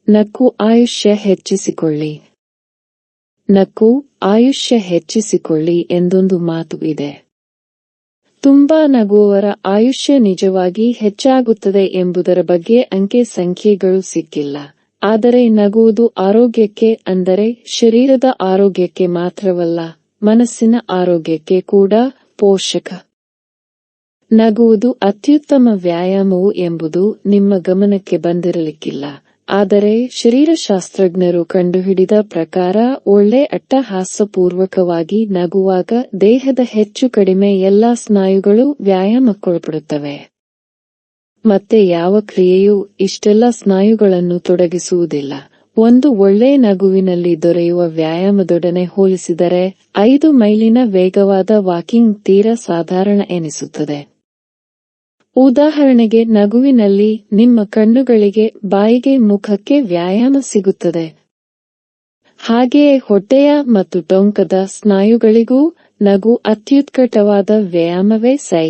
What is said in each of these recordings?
ನಕ್ಕು ಆಯುಷ್ಯ ಹೆಚ್ಚಿಸಿಕೊಳ್ಳಿ. ನಕ್ಕು ಆಯುಷ್ಯ ಹೆಚ್ಚಿಸಿಕೊಳ್ಳಿ ಎಂದೊಂದು ಮಾತು ಇದೆ. ತುಂಬಾ ನಗುವವರ ಆಯುಷ್ಯ ನಿಜವಾಗಿ ಹೆಚ್ಚಾಗುತ್ತದೆ ಎಂಬುದರ ಬಗ್ಗೆ ಅಂಕೆ ಸಂಖ್ಯೆಗಳು ಸಿಕ್ಕಿಲ್ಲ. ಆದರೆ ನಗುವುದು ಆರೋಗ್ಯಕ್ಕೆ, ಅಂದರೆ ಶರೀರದ ಆರೋಗ್ಯಕ್ಕೆ ಮಾತ್ರವಲ್ಲ, ಮನಸ್ಸಿನ ಆರೋಗ್ಯಕ್ಕೆ ಕೂಡ ಪೋಷಕ. ನಗುವುದು ಅತ್ಯುತ್ತಮ ವ್ಯಾಯಾಮವು ಎಂಬುದು ನಿಮ್ಮ ಗಮನಕ್ಕೆ ಬಂದಿರಲಿಕ್ಕಿಲ್ಲ. ಆದರೆ ಶರೀರಶಾಸ್ತ್ರಜ್ಞರು ಕಂಡುಹಿಡಿದ ಪ್ರಕಾರ ಒಳ್ಳೆ ಅಟ್ಟಹಾಸಪೂರ್ವಕವಾಗಿ ನಗುವಾಗ ದೇಹದ ಹೆಚ್ಚು ಕಡಿಮೆ ಎಲ್ಲಾ ಸ್ನಾಯುಗಳು ವ್ಯಾಯಾಮಕ್ಕೊಳಪಡುತ್ತವೆ. ಮತ್ತೆ ಯಾವ ಕ್ರಿಯೆಯೂ ಇಷ್ಟೆಲ್ಲ ಸ್ನಾಯುಗಳನ್ನು ತೊಡಗಿಸುವುದಿಲ್ಲ. ಒಂದು ಒಳ್ಳೆ ನಗುವಿನಲ್ಲಿ ದೊರೆಯುವ ವ್ಯಾಯಾಮದೊಡನೆ ಹೋಲಿಸಿದರೆ 5 ಮೈಲಿನ ವೇಗವಾದ ವಾಕಿಂಗ್ ತೀರಾ ಸಾಧಾರಣ ಎನಿಸುತ್ತದೆ. ಉದಾಹರಣೆಗೆ, ನಗುವಿನಲ್ಲಿ ನಿಮ್ಮ ಕಣ್ಣುಗಳಿಗೆ, ಬಾಯಿಗೆ, ಮುಖಕ್ಕೆ ವ್ಯಾಯಾಮ ಸಿಗುತ್ತದೆ. ಹಾಗೆಯೇ ಹೊಟ್ಟೆಯ ಮತ್ತು ಟೊಂಕದ ಸ್ನಾಯುಗಳಿಗೂ ನಗು ಅತ್ಯುತ್ಕಟವಾದ ವ್ಯಾಯಾಮವೇ ಸೈ.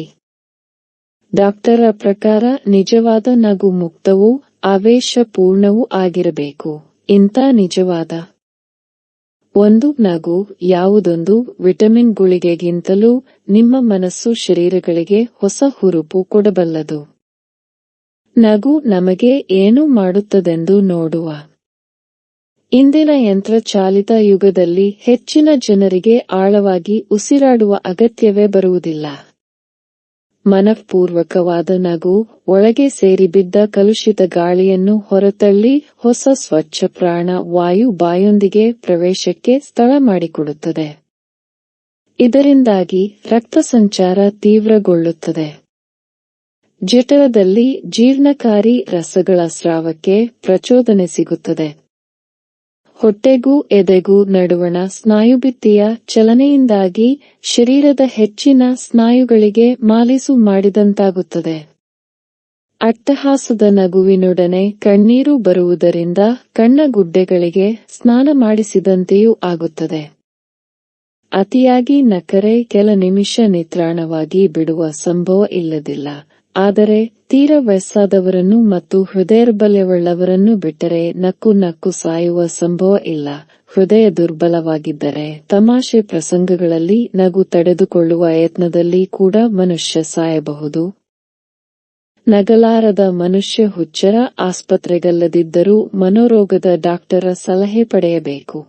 ಡಾಕ್ಟರ ಪ್ರಕಾರ ನಿಜವಾದ ನಗು ಮುಕ್ತವೂ ಆವೇಶಪೂರ್ಣವೂ ಆಗಿರಬೇಕು. ಇಂಥ ನಿಜವಾದ ಒಂದು ನಗು ಯಾವುದೊಂದು ವಿಟಮಿನ್ ಗುಳಿಗೆಗಿಂತಲೂ ನಿಮ್ಮ ಮನಸ್ಸು ಶರೀರಗಳಿಗೆ ಹೊಸ ಹುರುಪು ಕೊಡಬಲ್ಲದು. ನಗು ನಮಗೆ ಏನು ಮಾಡುತ್ತದೆಂದು ನೋಡುವ. ಇಂದಿನ ಯಂತ್ರಚಾಲಿತ ಯುಗದಲ್ಲಿ ಹೆಚ್ಚಿನ ಜನರಿಗೆ ಆಳವಾಗಿ ಉಸಿರಾಡುವ ಅಗತ್ಯವೇ ಬರುವುದಿಲ್ಲ. ಮನಃಪೂರ್ವಕವಾದ ನಗು ಒಳಗೆ ಸೇರಿಬಿದ್ದ ಕಲುಷಿತ ಗಾಳಿಯನ್ನು ಹೊರತಳ್ಳಿ ಹೊಸ ಸ್ವಚ್ಛ ಪ್ರಾಣ ವಾಯು ಬಾಯೊಂದಿಗೆ ಪ್ರವೇಶಕ್ಕೆ ಸ್ಥಳ ಮಾಡಿಕೊಡುತ್ತದೆ. ಇದರಿಂದಾಗಿ ರಕ್ತ ಸಂಚಾರ ತೀವ್ರಗೊಳ್ಳುತ್ತದೆ. ಜಠರದಲ್ಲಿ ಜೀರ್ಣಕಾರಿ ರಸಗಳ ಸ್ರಾವಕ್ಕೆ ಪ್ರಚೋದನೆ ಸಿಗುತ್ತದೆ. ಹೊಟ್ಟೆಗೂ ಎದೆಗೂ ನಡುವಣ ಸ್ನಾಯುಭಿತ್ತಿಯ ಚಲನೆಯಿಂದಾಗಿ ಶರೀರದ ಹೆಚ್ಚಿನ ಸ್ನಾಯುಗಳಿಗೆ ಮಾಲೀಸು ಮಾಡಿದಂತಾಗುತ್ತದೆ. ಅಟ್ಟಹಾಸದ ನಗುವಿನೊಡನೆ ಕಣ್ಣೀರು ಬರುವುದರಿಂದ ಕಣ್ಣಗುಡ್ಡೆಗಳಿಗೆ ಸ್ನಾನ ಮಾಡಿಸಿದಂತೆಯೂ ಆಗುತ್ತದೆ. ಅತಿಯಾಗಿ ನಕ್ಕರೆ ಕೆಲ ನಿಮಿಷ ನಿತ್ರಾಣವಾಗಿ ಬಿಡುವ ಸಂಭವ ಇಲ್ಲದಿಲ್ಲ. ಆದರೆ ತೀರ ವಯಸ್ಸಾದವರನ್ನು ಮತ್ತು ಹೃದಯದೌರ್ಬಲ್ಯವುಳ್ಳವರನ್ನು ಬಿಟ್ಟರೆ ನಕ್ಕು ಸಾಯುವ ಸಂಭವ ಇಲ್ಲ. ಹೃದಯ ದುರ್ಬಲವಾಗಿದ್ದರೆ ತಮಾಷೆ ಪ್ರಸಂಗಗಳಲ್ಲಿ ನಗು ತಡೆದುಕೊಳ್ಳುವ ಯತ್ನದಲ್ಲಿ ಕೂಡ ಮನುಷ್ಯ ಸಾಯಬಹುದು. ನಗಲಾರದ ಮನುಷ್ಯ ಹುಚ್ಚರ ಆಸ್ಪತ್ರೆಗಲ್ಲದಿದ್ದರೂ ಮನೋರೋಗದ ಡಾಕ್ಟರ ಸಲಹೆ ಪಡೆಯಬೇಕು.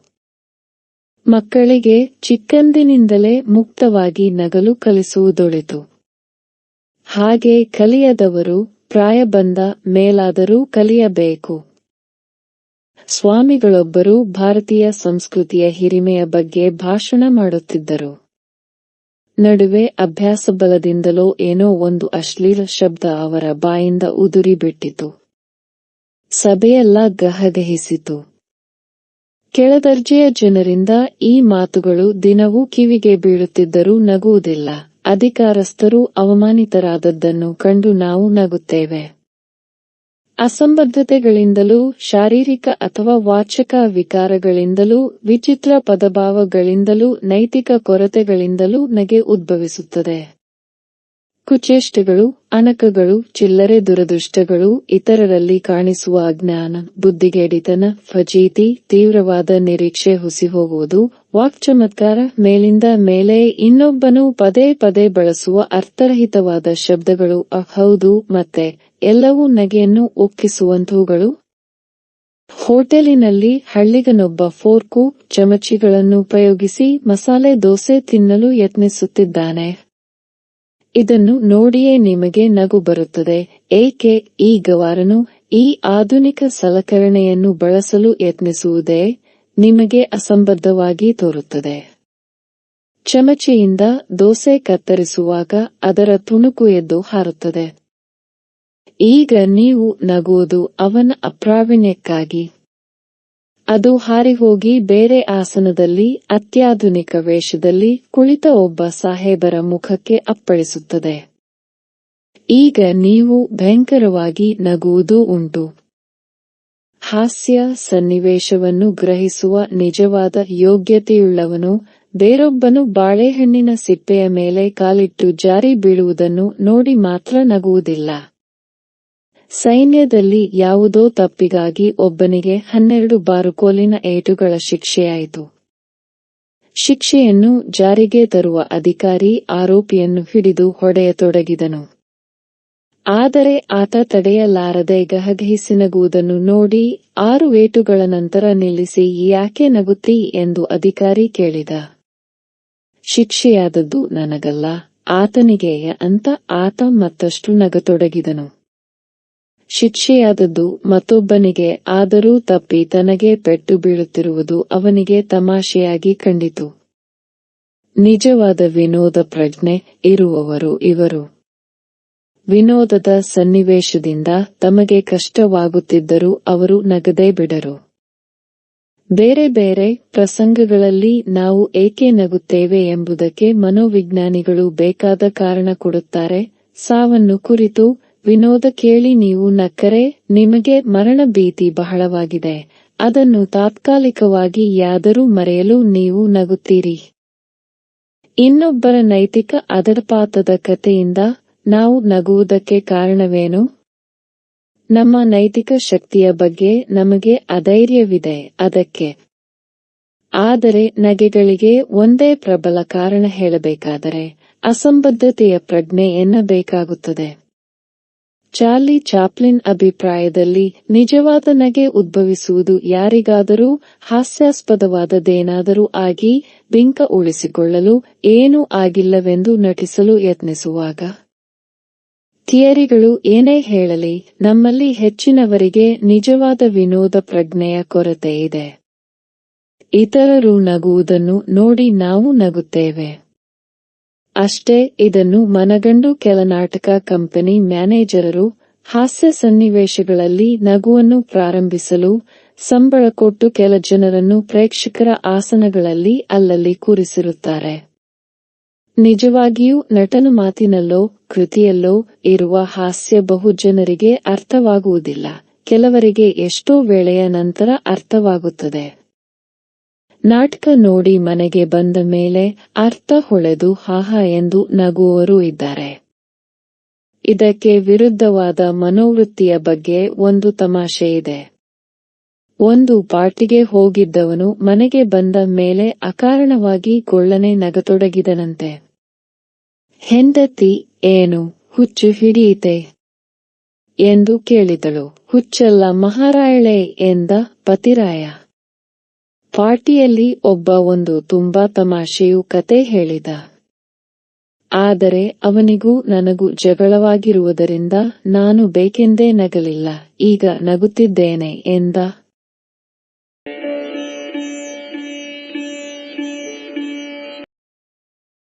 ಮಕ್ಕಳಿಗೆ ಚಿಕ್ಕಂದಿನಿಂದಲೇ ಮುಕ್ತವಾಗಿ ನಗಲು ಕಲಿಸುವುದೊಳಿತು. ಹಾಗೆ ಕಲಿಯದವರು ಪ್ರಾಯ ಬಂದ ಮೇಲಾದರೂ ಕಲಿಯಬೇಕು. ಸ್ವಾಮಿಗಳೊಬ್ಬರು ಭಾರತೀಯ ಸಂಸ್ಕೃತಿಯ ಹಿರಿಮೆಯ ಬಗ್ಗೆ ಭಾಷಣ ಮಾಡುತ್ತಿದ್ದರು. ನಡುವೆ ಅಭ್ಯಾಸಬಲದಿಂದಲೋ ಏನೋ ಒಂದು ಅಶ್ಲೀಲ ಶಬ್ದ ಅವರ ಬಾಯಿಂದ ಉದುರಿ ಬಿಟ್ಟಿತು. ಸಭೆಯೆಲ್ಲ ಗಹಗಹಿಸಿತು. ಕೆಳದರ್ಜೆಯ ಜನರಿಂದ ಈ ಮಾತುಗಳು ದಿನವೂ ಕಿವಿಗೆ ಬೀಳುತ್ತಿದ್ದರೂ ನಗುವುದಿಲ್ಲ. ಅಧಿಕಾರಸ್ಥರು ಅವಮಾನಿತರಾದದ್ದನ್ನು ಕಂಡು ನಾವು ನಗುತ್ತೇವೆ. ಅಸಂಬದ್ಧತೆಗಳಿಂದಲೂ ಶಾರೀರಿಕ ಅಥವಾ ವಾಚಕ ವಿಕಾರಗಳಿಂದಲೂ ವಿಚಿತ್ರ ಪದಭಾವಗಳಿಂದಲೂ ನೈತಿಕ ಕೊರತೆಗಳಿಂದಲೂ ನಗೆ ಉದ್ಭವಿಸುತ್ತದೆ. ಕುಚೇಷ್ಟೆಗಳು, ಅಣಕಗಳು, ಚಿಲ್ಲರೆ ದುರದೃಷ್ಟಗಳು, ಇತರರಲ್ಲಿ ಕಾಣಿಸುವ ಅಜ್ಞಾನ, ಬುದ್ಧಿಗೇಡಿತನ, ಫಜೀತಿ, ತೀವ್ರವಾದ ನಿರೀಕ್ಷೆ ಹುಸಿಹೋಗುವುದು, ವಾಕ್ಚಮತ್ಕಾರ, ಮೇಲಿಂದ ಮೇಲೆ ಇನ್ನೊಬ್ಬನು ಪದೇ ಪದೇ ಬಳಸುವ ಅರ್ಥರಹಿತವಾದ ಶಬ್ದಗಳು, ಹೌದು ಮತ್ತೆ ಎಲ್ಲವೂ ನಗೆಯನ್ನು ಉಕ್ಕಿಸುವಂತಹುಗಳು. ಹೋಟೆಲಿನಲ್ಲಿ ಹಳ್ಳಿಗನೊಬ್ಬ ಫೋರ್ಕು, ಚಮಚಿಗಳನ್ನು ಉಪಯೋಗಿಸಿ ಮಸಾಲೆ ದೋಸೆ ತಿನ್ನಲು ಯತ್ನಿಸುತ್ತಿದ್ದಾನೆ. ಇದನ್ನು ನೋಡಿಯೇ ನಿಮಗೆ ನಗು ಬರುತ್ತದೆ. ಏಕೆ ಈ ಗವಾರನು ಈ ಆಧುನಿಕ ಸಲಕರಣೆಯನ್ನು ಬಳಸಲು ಯತ್ನಿಸುವುದೇ ನಿಮಗೆ ಅಸಂಬದ್ಧವಾಗಿ ತೋರುತ್ತದೆ. ಚಮಚೆಯಿಂದ ದೋಸೆ ಕತ್ತರಿಸುವಾಗ ಅದರ ತುಣುಕು ಎದ್ದು ಹಾರುತ್ತದೆ. ಈಗ ನೀವು ನಗುವುದು ಅವನ ಅಪ್ರಾವೀಣ್ಯಕ್ಕಾಗಿ. ಅದು ಹಾರಿಹೋಗಿ ಬೇರೆ ಆಸನದಲ್ಲಿ ಅತ್ಯಾಧುನಿಕ ವೇಷದಲ್ಲಿ ಕುಳಿತ ಒಬ್ಬ ಸಾಹೇಬರ ಮುಖಕ್ಕೆ ಅಪ್ಪಳಿಸುತ್ತದೆ. ಈಗ ನೀವು ಭಯಂಕರವಾಗಿ ನಗುವುದೂ ಉಂಟು. ಹಾಸ್ಯ ಸನ್ನಿವೇಶವನ್ನು ಗ್ರಹಿಸುವ ನಿಜವಾದ ಯೋಗ್ಯತೆಯುಳ್ಳವನು ಬೇರೊಬ್ಬನು ಬಾಳೆಹಣ್ಣಿನ ಸಿಪ್ಪೆಯ ಮೇಲೆ ಕಾಲಿಟ್ಟು ಜಾರಿ ಬೀಳುವುದನ್ನು ನೋಡಿ ಮಾತ್ರ ನಗುವುದಿಲ್ಲ. ಸೈನ್ಯದಲ್ಲಿ ಯಾವುದೋ ತಪ್ಪಿಗಾಗಿ ಒಬ್ಬನಿಗೆ 12 ಬಾರುಕೋಲಿನ ಏಟುಗಳ ಶಿಕ್ಷೆಯಾಯಿತು. ಶಿಕ್ಷೆಯನ್ನು ಜಾರಿಗೆ ತರುವ ಅಧಿಕಾರಿ ಆರೋಪಿಯನ್ನು ಹಿಡಿದು ಹೊಡೆಯತೊಡಗಿದನು. ಆದರೆ ಆತ ತಡೆಯಲಾರದೆ ಗಹಗಹಿಸಿ ನಗುವುದನ್ನು ನೋಡಿ 6 ಏಟುಗಳ ನಂತರ ನಿಲ್ಲಿಸಿ ಯಾಕೆ ನಗುತ್ತೀ ಎಂದು ಅಧಿಕಾರಿ ಕೇಳಿದ. ಶಿಕ್ಷೆಯಾದದ್ದು ನನಗಲ್ಲ, ಆತನಿಗೆ ಅಂತ ಆತ ಮತ್ತಷ್ಟು ನಗತೊಡಗಿದನು. ಶಿಕ್ಷೆಯಾದದ್ದು ಮತ್ತೊಬ್ಬನಿಗೆ, ಆದರೂ ತಪ್ಪಿ ತನಗೆ ಪೆಟ್ಟು ಬೀಳುತ್ತಿರುವುದು ಅವನಿಗೆ ತಮಾಷೆಯಾಗಿ ಕಂಡಿತು. ನಿಜವಾದ ವಿನೋದ ಪ್ರಜ್ಞೆ ಇರುವವರು ಇವರು. ವಿನೋದದ ಸನ್ನಿವೇಶದಿಂದ ತಮಗೆ ಕಷ್ಟವಾಗುತ್ತಿದ್ದರೂ ಅವರು ನಗದೇ ಬಿಡರು. ಬೇರೆ ಬೇರೆ ಪ್ರಸಂಗಗಳಲ್ಲಿ ನಾವು ಏಕೆ ನಗುತ್ತೇವೆ ಎಂಬುದಕ್ಕೆ ಮನೋವಿಜ್ಞಾನಿಗಳು ಬೇಕಾದ ಕಾರಣ ಕೊಡುತ್ತಾರೆ. ಸಾವನ್ನು ಕುರಿತು ವಿನೋದ ಕೇಳಿ ನೀವು ನಕ್ಕರೆ ನಿಮಗೆ ಮರಣ ಭೀತಿ ಬಹಳವಾಗಿದೆ. ಅದನ್ನು ತಾತ್ಕಾಲಿಕವಾಗಿ ಯಾದರೂ ಮರೆಯಲು ನೀವು ನಗುತ್ತೀರಿ. ಇನ್ನೊಬ್ಬರ ನೈತಿಕ ಅದರಪಾತದ ಕಥೆಯಿಂದ ನಾವು ನಗುವುದಕ್ಕೆ ಕಾರಣವೇನು? ನಮ್ಮ ನೈತಿಕ ಶಕ್ತಿಯ ಬಗ್ಗೆ ನಮಗೆ ಅಧೈರ್ಯವಿದೆ, ಅದಕ್ಕೆ. ಆದರೆ ನಗೆಗಳಿಗೆ ಒಂದೇ ಪ್ರಬಲ ಕಾರಣ ಹೇಳಬೇಕಾದರೆ ಅಸಂಬದ್ಧತೆಯ ಪ್ರಜ್ಞೆ ಎನ್ನಬೇಕಾಗುತ್ತದೆ. ಚಾರ್ಲಿ ಚಾಪ್ಲಿನ್ ಅಭಿಪ್ರಾಯದಲ್ಲಿ ನಿಜವಾದ ನಗೆ ಉದ್ಭವಿಸುವುದು ಯಾರಿಗಾದರೂ ಹಾಸ್ಯಾಸ್ಪದವಾದದ್ದೇನಾದರೂ ಆಗಿ ಬಿಂಕ ಉಳಿಸಿಕೊಳ್ಳಲು ಏನೂ ಆಗಿಲ್ಲವೆಂದು ನಟಿಸಲು ಯತ್ನಿಸುವಾಗ. ಥಿಯರಿಗಳು ಏನೇ ಹೇಳಲಿ, ನಮ್ಮಲ್ಲಿ ಹೆಚ್ಚಿನವರಿಗೆ ನಿಜವಾದ ವಿನೋದ ಪ್ರಜ್ಞೆಯ ಕೊರತೆ ಇದೆ. ಇತರರು ನಗುವುದನ್ನು ನೋಡಿ ನಾವು ನಗುತ್ತೇವೆ. ಅಷ್ಟೇ. ಇದನ್ನು ಮನಗಂಡು ಕೆಲ ನಾಟಕ ಕಂಪನಿ ಮ್ಯಾನೇಜರರು ಹಾಸ್ಯ ಸನ್ನಿವೇಶಗಳಲ್ಲಿ ನಗುವನ್ನು ಪ್ರಾರಂಭಿಸಲು ಸಂಬಳ ಕೊಟ್ಟು ಕೆಲ ಜನರನ್ನು ಪ್ರೇಕ್ಷಕರ ಆಸನಗಳಲ್ಲಿ ಅಲ್ಲಲ್ಲಿ ಕೂರಿಸಿರುತ್ತಾರೆ. ನಿಜವಾಗಿಯೂ ನಟನ ಮಾತಿನಲ್ಲೋ ಕೃತಿಯಲ್ಲೋ ಇರುವ ಹಾಸ್ಯ ಬಹು ಜನರಿಗೆ ಅರ್ಥವಾಗುವುದಿಲ್ಲ. ಕೆಲವರಿಗೆ ಎಷ್ಟೋ ವೇಳೆಯ ನಂತರ ಅರ್ಥವಾಗುತ್ತದೆ. ನಾಟಕ ನೋಡಿ ಮನೆಗೆ ಬಂದ ಮೇಲೆ ಅರ್ಥ ಹೊಳೆದು ಹಾಹಾ ಎಂದು ನಗುವವರೂ ಇದ್ದಾರೆ. ಇದಕ್ಕೆ ವಿರುದ್ಧವಾದ ಮನೋವೃತ್ತಿಯ ಬಗ್ಗೆ ಒಂದು ತಮಾಷೆ ಇದೆ. ಒಂದು ಪಾರ್ಟಿಗೆ ಹೋಗಿದ್ದವನು ಮನೆಗೆ ಬಂದ ಮೇಲೆ ಅಕಾರಣವಾಗಿ ಗೊಳ್ಳನೆ ನಗತೊಡಗಿದನಂತೆ. ಹೆಂಡತಿ, ಏನು ಹುಚ್ಚು ಹಿಡಿಯಿತೆ ಎಂದು ಕೇಳಿದಳು. ಹುಚ್ಚಲ್ಲ ಮಹಾರಾಯಳೆ ಎಂದ ಪತಿರಾಯ. ಪಾರ್ಟಿಯಲ್ಲಿ ಒಬ್ಬ ಒಂದು ತುಂಬಾ ತಮಾಷೆಯು ಕತೆ ಹೇಳಿದ. ಆದರೆ ಅವನಿಗೂ ನನಗೂ ಜಗಳವಾಗಿರುವುದರಿಂದ ನಾನು ಬೇಕೆಂದೇ ನಗಲಿಲ್ಲ, ಈಗ ನಗುತ್ತಿದ್ದೇನೆ ಎಂದ.